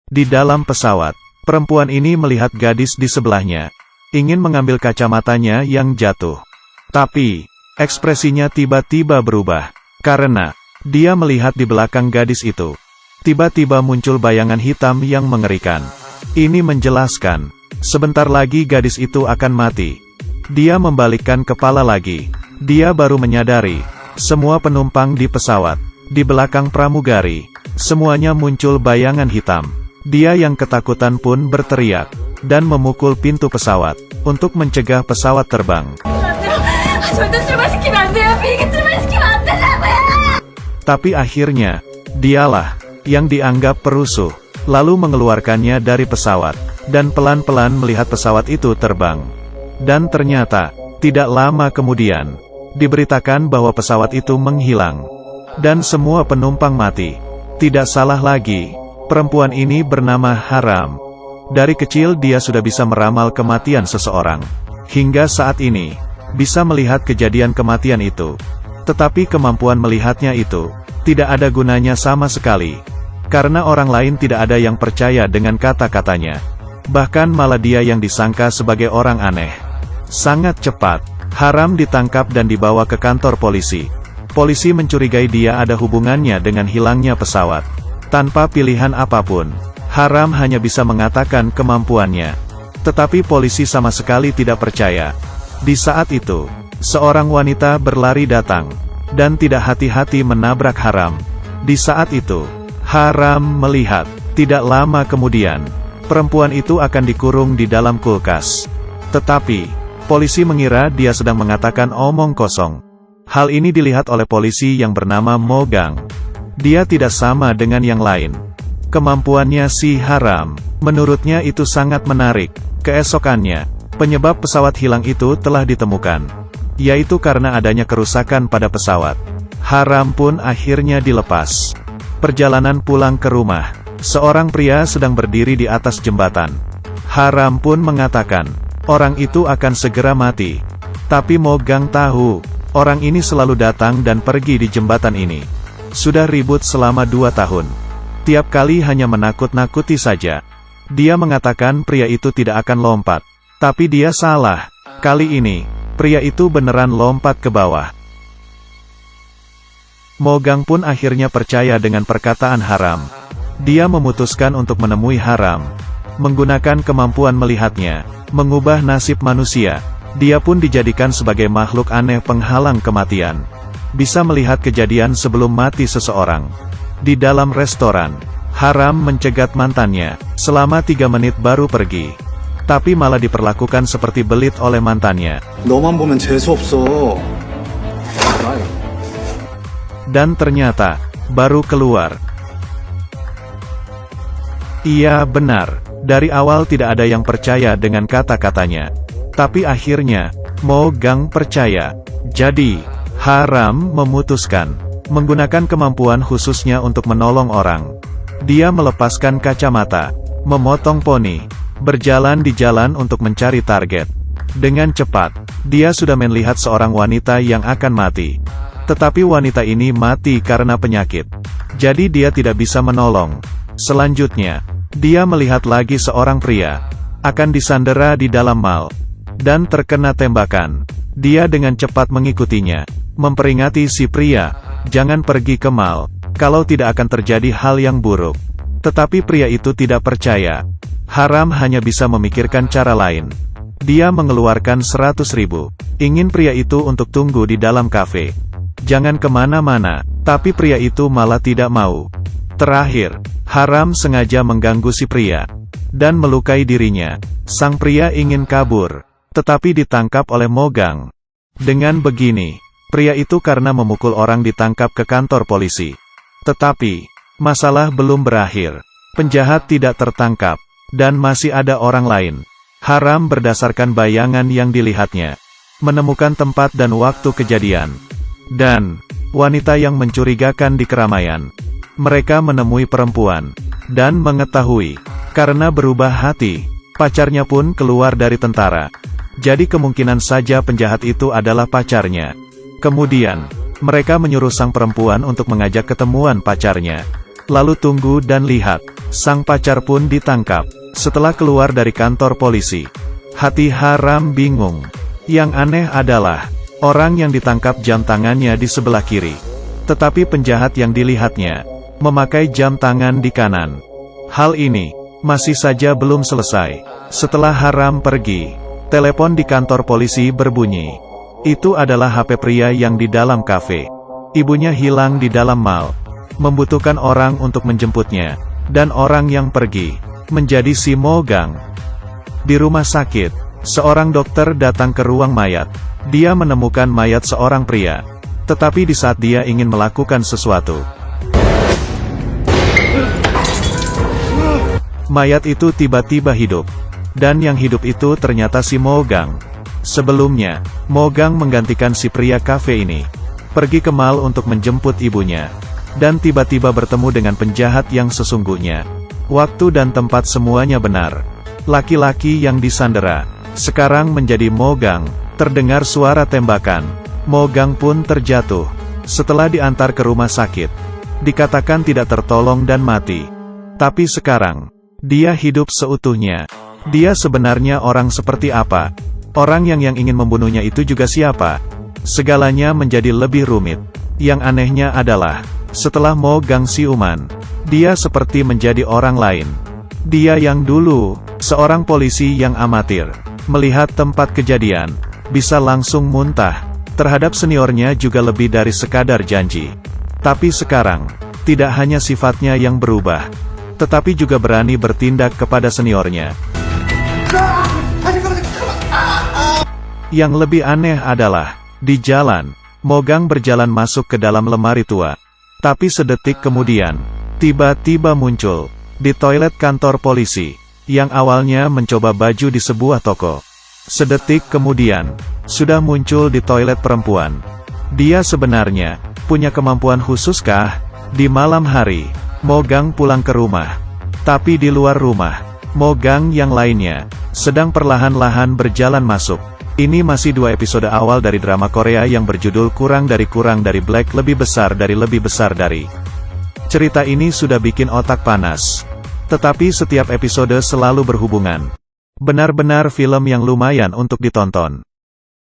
Di dalam pesawat, perempuan ini melihat gadis di sebelahnya, ingin mengambil kacamatanya yang jatuh. Tapi, ekspresinya tiba-tiba berubah, karena dia melihat di belakang gadis itu. Tiba-tiba muncul bayangan hitam yang mengerikan. Ini menjelaskan, sebentar lagi gadis itu akan mati. Dia membalikkan kepala lagi. Dia baru menyadari, semua penumpang di pesawat, di belakang pramugari, semuanya muncul bayangan hitam. Dia yang ketakutan pun berteriak, dan memukul pintu pesawat, untuk mencegah pesawat terbang. Tapi akhirnya, dialah yang dianggap perusuh, lalu mengeluarkannya dari pesawat, dan pelan-pelan melihat pesawat itu terbang. Dan ternyata, tidak lama kemudian, diberitakan bahwa pesawat itu menghilang, dan semua penumpang mati. Tidak salah lagi, perempuan ini bernama Haram. Dari kecil dia sudah bisa meramal kematian seseorang. Hingga saat ini, bisa melihat kejadian kematian itu. Tetapi kemampuan melihatnya itu, tidak ada gunanya sama sekali. Karena orang lain tidak ada yang percaya dengan kata-katanya. Bahkan malah dia yang disangka sebagai orang aneh. Sangat cepat, Haram ditangkap dan dibawa ke kantor polisi. Polisi mencurigai dia ada hubungannya dengan hilangnya pesawat. Tanpa pilihan apapun, Haram hanya bisa mengatakan kemampuannya. Tetapi polisi sama sekali tidak percaya. Di saat itu, seorang wanita berlari datang, dan tidak hati-hati menabrak Haram. Di saat itu, Haram melihat, tidak lama kemudian, perempuan itu akan dikurung di dalam kulkas. Tetapi, polisi mengira dia sedang mengatakan omong kosong. Hal ini dilihat oleh polisi yang bernama Mogang. Dia tidak sama dengan yang lain. Kemampuannya si Haram, menurutnya itu sangat menarik. Keesokannya, penyebab pesawat hilang itu telah ditemukan, yaitu karena adanya kerusakan pada pesawat. Haram pun akhirnya dilepas. Perjalanan pulang ke rumah, seorang pria sedang berdiri di atas jembatan. Haram pun mengatakan, orang itu akan segera mati. Tapi Mogang tahu, orang ini selalu datang dan pergi di jembatan ini. Sudah ribut selama 2 tahun. Tiap kali hanya menakut-nakuti saja. Dia mengatakan pria itu tidak akan lompat. Tapi dia salah. Kali ini, pria itu beneran lompat ke bawah. Mogang pun akhirnya percaya dengan perkataan Haram. Dia memutuskan untuk menemui Haram. Menggunakan kemampuan melihatnya, mengubah nasib manusia. Dia pun dijadikan sebagai makhluk aneh penghalang kematian. Bisa melihat kejadian sebelum mati seseorang. Di dalam restoran, Haram mencegat mantannya, selama 3 menit baru pergi. Tapi malah diperlakukan seperti belit oleh mantannya. 너만 보면 재수 없어. Dan ternyata, baru keluar. Iya benar, dari awal tidak ada yang percaya dengan kata-katanya. Tapi akhirnya, Mogang percaya. Jadi, Haram memutuskan, menggunakan kemampuan khususnya untuk menolong orang. Dia melepaskan kacamata, memotong poni, berjalan di jalan untuk mencari target. Dengan cepat, dia sudah melihat seorang wanita yang akan mati. Tetapi wanita ini mati karena penyakit. Jadi dia tidak bisa menolong. Selanjutnya, dia melihat lagi seorang pria, akan disandera di dalam mal, dan terkena tembakan. Dia dengan cepat mengikutinya, memperingati si pria, jangan pergi ke mal, kalau tidak akan terjadi hal yang buruk. Tetapi pria itu tidak percaya. Haram hanya bisa memikirkan cara lain. Dia mengeluarkan 100.000, ingin pria itu untuk tunggu di dalam kafe. Jangan kemana-mana, tapi pria itu malah tidak mau. Terakhir, Haram sengaja mengganggu si pria, dan melukai dirinya. Sang pria ingin kabur, tetapi ditangkap oleh Mogang. Dengan begini, pria itu karena memukul orang ditangkap ke kantor polisi. Tetapi, masalah belum berakhir. Penjahat tidak tertangkap, dan masih ada orang lain. Haram berdasarkan bayangan yang dilihatnya, menemukan tempat dan waktu kejadian, dan wanita yang mencurigakan di keramaian. Mereka menemui perempuan, dan mengetahui, karena berubah hati, pacarnya pun keluar dari tentara. Jadi kemungkinan saja penjahat itu adalah pacarnya. Kemudian, mereka menyuruh sang perempuan untuk mengajak ketemuan pacarnya. Lalu tunggu dan lihat. Sang pacar pun ditangkap. Setelah keluar dari kantor polisi, hati Haram bingung. Yang aneh adalah, orang yang ditangkap jam tangannya di sebelah kiri. Tetapi penjahat yang dilihatnya, memakai jam tangan di kanan. Hal ini, masih saja belum selesai. Setelah Haram pergi, telepon di kantor polisi berbunyi. Itu adalah HP pria yang di dalam kafe. Ibunya hilang di dalam mal. Membutuhkan orang untuk menjemputnya. Dan orang yang pergi, menjadi si Mogang. Di rumah sakit, seorang dokter datang ke ruang mayat. Dia menemukan mayat seorang pria. Tetapi di saat dia ingin melakukan sesuatu, mayat itu tiba-tiba hidup. Dan yang hidup itu ternyata si Mogang. Sebelumnya, Mogang menggantikan si pria kafe ini. Pergi ke mal untuk menjemput ibunya. Dan tiba-tiba bertemu dengan penjahat yang sesungguhnya. Waktu dan tempat semuanya benar. Laki-laki yang disandera, sekarang menjadi Mogang. Terdengar suara tembakan. Mogang pun terjatuh. Setelah diantar ke rumah sakit, dikatakan tidak tertolong dan mati. Tapi sekarang, dia hidup seutuhnya. Dia sebenarnya orang seperti apa? Orang yang ingin membunuhnya itu juga siapa? Segalanya menjadi lebih rumit. Yang anehnya adalah, setelah Mogang siuman, dia seperti menjadi orang lain. Dia yang dulu, seorang polisi yang amatir, melihat tempat kejadian, bisa langsung muntah. Terhadap seniornya juga lebih dari sekadar janji. Tapi sekarang, tidak hanya sifatnya yang berubah, tetapi juga berani bertindak kepada seniornya. Yang lebih aneh adalah, di jalan, Mogang berjalan masuk ke dalam lemari tua. Tapi sedetik kemudian, tiba-tiba muncul, di toilet kantor polisi, yang awalnya mencoba baju di sebuah toko. Sedetik kemudian, sudah muncul di toilet perempuan. Dia sebenarnya, punya kemampuan khususkah? Di malam hari, Mogang pulang ke rumah. Tapi di luar rumah, Mogang yang lainnya, sedang perlahan-lahan berjalan masuk. Ini masih 2 episode awal dari drama Korea yang berjudul Kurang dari Black lebih besar dari. Cerita ini sudah bikin otak panas. Tetapi setiap episode selalu berhubungan. Benar-benar film yang lumayan untuk ditonton.